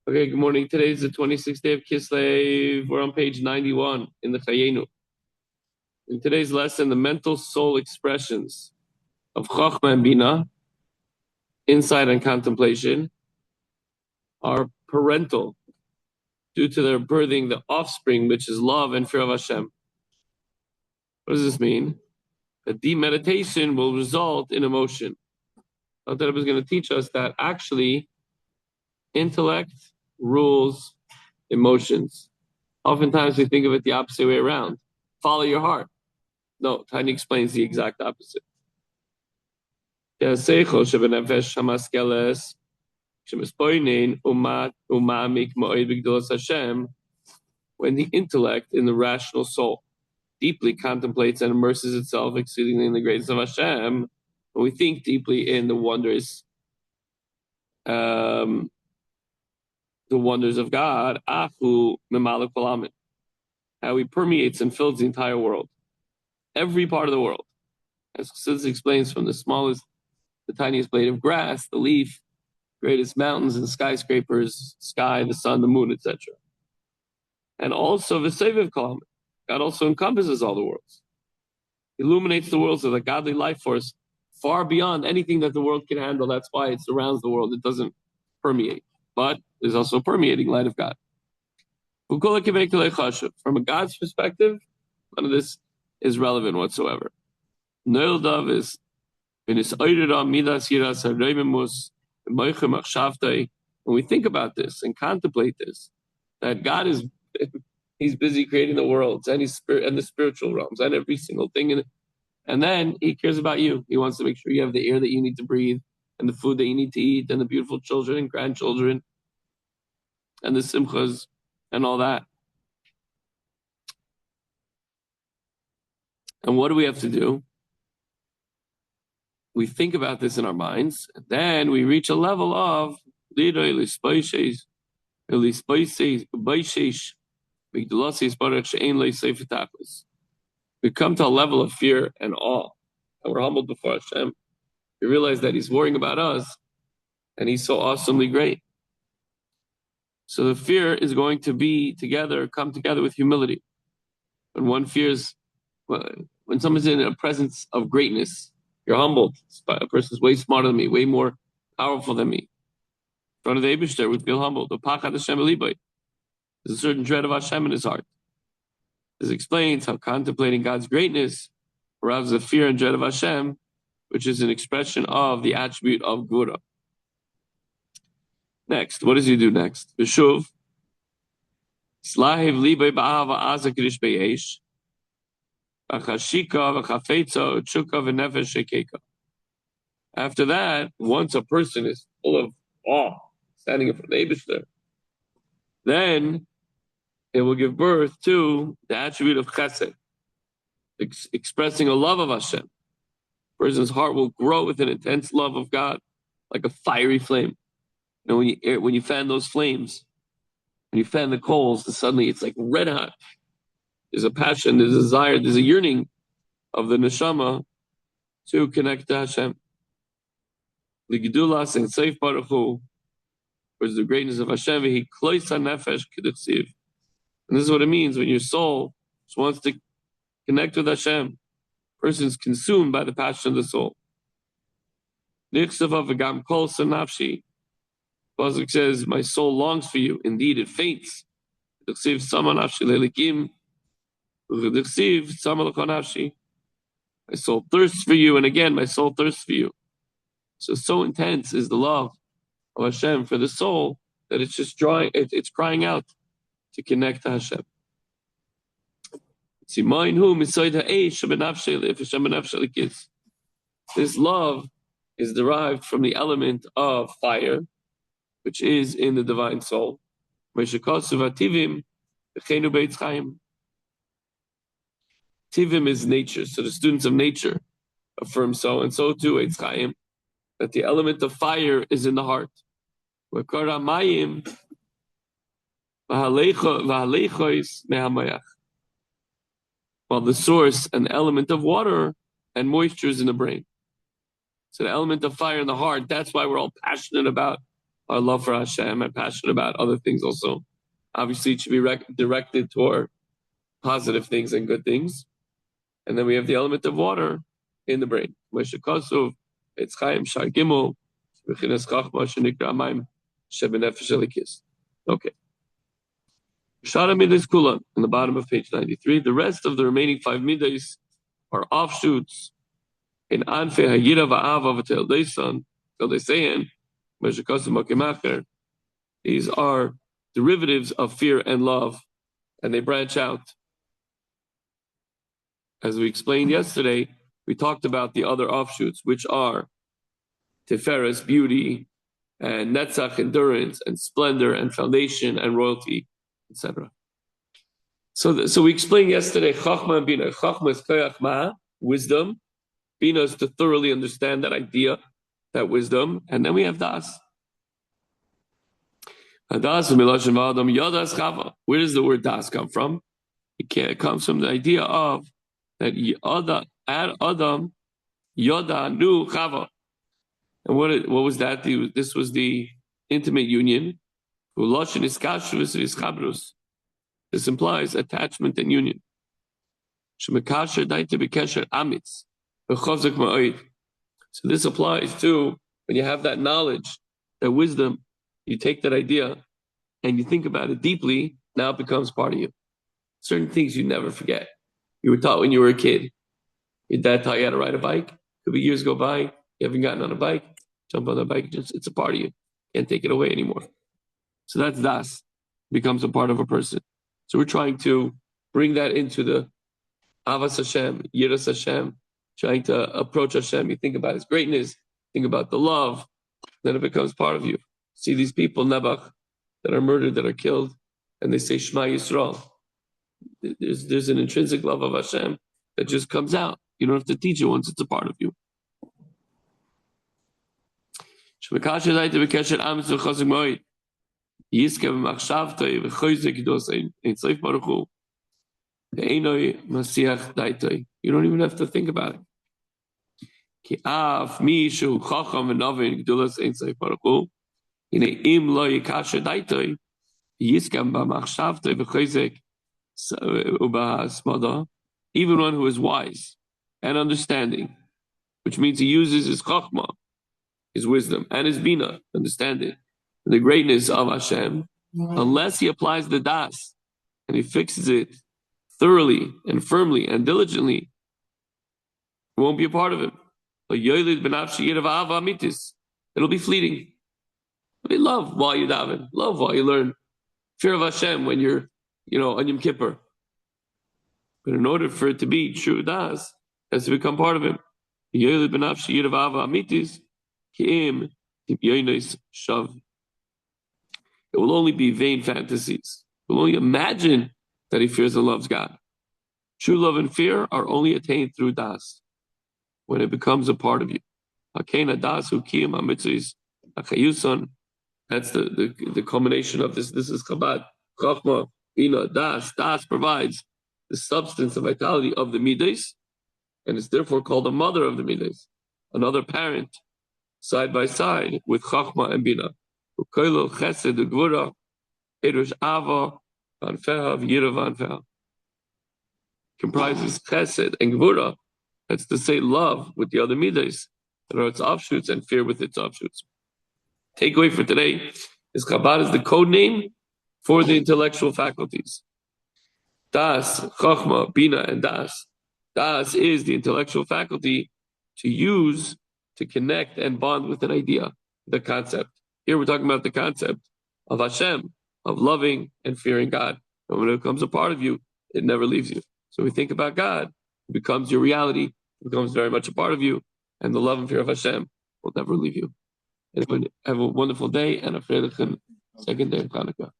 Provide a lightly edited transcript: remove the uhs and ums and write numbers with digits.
Okay, good morning. Today is the 26th day of Kislev. We're on page 91 in the Chayenu. In today's lesson, the mental soul expressions of Chochmah and Bina, insight and contemplation, are parental due to their birthing the offspring, which is love and fear of Hashem. What does this mean? That deep meditation will result in emotion. That was going to teach us that actually intellect rules emotions. Oftentimes we think of it the opposite way around. Follow your heart. No, Tanya explains the exact opposite. When the intellect in the rational soul deeply contemplates and immerses itself exceedingly in the greatness of Hashem, when we think deeply in the wonders of God, how he permeates and fills the entire world, every part of the world. As Kislev explains, from the smallest, the tiniest blade of grass, the leaf, greatest mountains and skyscrapers, sky, the sun, the moon, etc. And also V'seviv Kol, God also encompasses all the worlds, illuminates the worlds with a godly life force far beyond anything that the world can handle. That's why it surrounds the world. It doesn't permeate, but there's also permeating light of God. From a God's perspective, none of this is relevant whatsoever. Noildav is when we think about this and contemplate this, that God is He's busy creating the worlds and the spiritual realms and every single thing, and then He cares about you. He wants to make sure you have the air that you need to breathe and the food that you need to eat and the beautiful children and grandchildren and the simchas and all that. And what do we have to do? We think about this in our minds, and then we reach a level of we come to a level of fear and awe, and we're humbled before Hashem. We realize that He's worrying about us, and He's so awesomely great. So the fear is going to come together with humility. When one fears, when someone's in a presence of greatness, you're humbled. A person's way smarter than me, way more powerful than me. In front of the Eibishter, we feel humbled. There's a certain dread of Hashem in his heart. This explains how contemplating God's greatness arouses the fear and dread of Hashem, which is an expression of the attribute of Gvura. Next, what does he do next? B'shuv, Slahiv libay ba'ava aza k'dish be'yesh, v'chashika v'chafetza u'tshuka v'nefesh shekeka. After that, once a person is full of awe, standing in front of the Eibishter, then it will give birth to the attribute of chesed, expressing a love of Hashem. A person's heart will grow with an intense love of God, like a fiery flame. You know, when you fan those flames, when you fan the coals, suddenly it's like red hot. There's a passion, there's a desire, there's a yearning of the neshama to connect to Hashem. L'gedulas and seif baruch hu, where's the greatness of Hashem, v'hi kloisa nefesh k'dichsiv. And this is what it means when your soul just wants to connect with Hashem. A person's consumed by the passion of the soul. Nichsava v'gam kol sanafshi. Pasuk says, my soul longs for you. Indeed, it faints. My soul thirsts for you, and again, my soul thirsts for you. So intense is the love of Hashem for the soul that it's just it's crying out to connect to Hashem. This love is derived from the element of fire, which is in the divine soul. Tivim is nature, so the students of nature affirm so, and so too Eitz Chaim, that the element of fire is in the heart. While the source and the element of water and moisture is in the brain. So the element of fire in the heart, that's why we're all passionate about our love for Hashem and passionate about other things also. Obviously, it should be directed toward positive things and good things. And then we have the element of water in the brain. Moshe Kosov, it's Chaim Shar Gimel, V'chines Chachma Shenikra Amayim Shebenefesh Elikis. Okay. Shara Midas Kula, in the bottom of page 93. The rest of the remaining 5 midas are offshoots in Anfe Hayira Va'ava V'Tel Deisan, Tel Deisayan, Moshe Kosov Mokemacher. These are derivatives of fear and love, and they branch out. As we explained yesterday, we talked about the other offshoots, which are Tiferes, beauty, and Netzach, endurance, and splendor, and foundation, and royalty, etc. So we explained yesterday, Chachma and Bina. Chachma is Koyach Ma, wisdom. Bina is to thoroughly understand that idea, that wisdom. And then we have Das. Das, Miloshin V'Adam, Yodas Chava. Where does the word Das come from? It comes from the idea of that Adam, Yoda knew Chava. And what was that? This was the intimate union. This implies attachment and union. So this applies to when you have that knowledge, that wisdom, you take that idea and you think about it deeply, now it becomes part of you. Certain things you never forget. You were taught when you were a kid. Your dad taught you how to ride a bike. Could be years go by, you haven't gotten on a bike, jump on the bike, it's a part of you. Can't take it away anymore. So that's Das, becomes a part of a person. So we're trying to bring that into the Avas Hashem, Yiras Hashem, trying to approach Hashem. You think about His greatness, think about the love, then it becomes part of you. See these people, Nebuch, that are murdered, that are killed, and they say Shema Yisrael. There's an intrinsic love of Hashem that just comes out. You don't have to teach it once it's a part of you. You don't even have to think about it. Even one who is wise and understanding, which means he uses his chachma, his wisdom, and his bina, understanding the greatness of Hashem, unless he applies the das and he fixes it thoroughly and firmly and diligently, it won't be a part of him. It'll be fleeting. I mean, love while you daven, love while you learn. Fear of Hashem when you're, on Yom Kippur. But in order for it to be true das, it has to become part of him. It will only be vain fantasies. It will only imagine that he fears and loves God. True love and fear are only attained through das, when it becomes a part of you. That's the culmination of this. This is Chabad. Chachma, Bina, Das. Das provides the substance and vitality of the midas, and it's therefore called the mother of the midas, another parent, side by side with Chachma and Bina. Chesed, Gvura, Erush Ava, Vanfeha, V'yira Vanfeha. Comprises Chesed and Gvura. That's to say love with the other midas that are its offshoots and fear with its offshoots. Takeaway for today is Chabad is the code name for the intellectual faculties. Das, Chachma, Bina, and Das. Das is the intellectual faculty to use to connect and bond with an idea, the concept. Here we're talking about the concept of Hashem, of loving and fearing God. And when it becomes a part of you, it never leaves you. So we think about God, it becomes your reality, it becomes very much a part of you, and the love and fear of Hashem will never leave you. Everyone have a wonderful day and a freilichen second day of Hanukkah.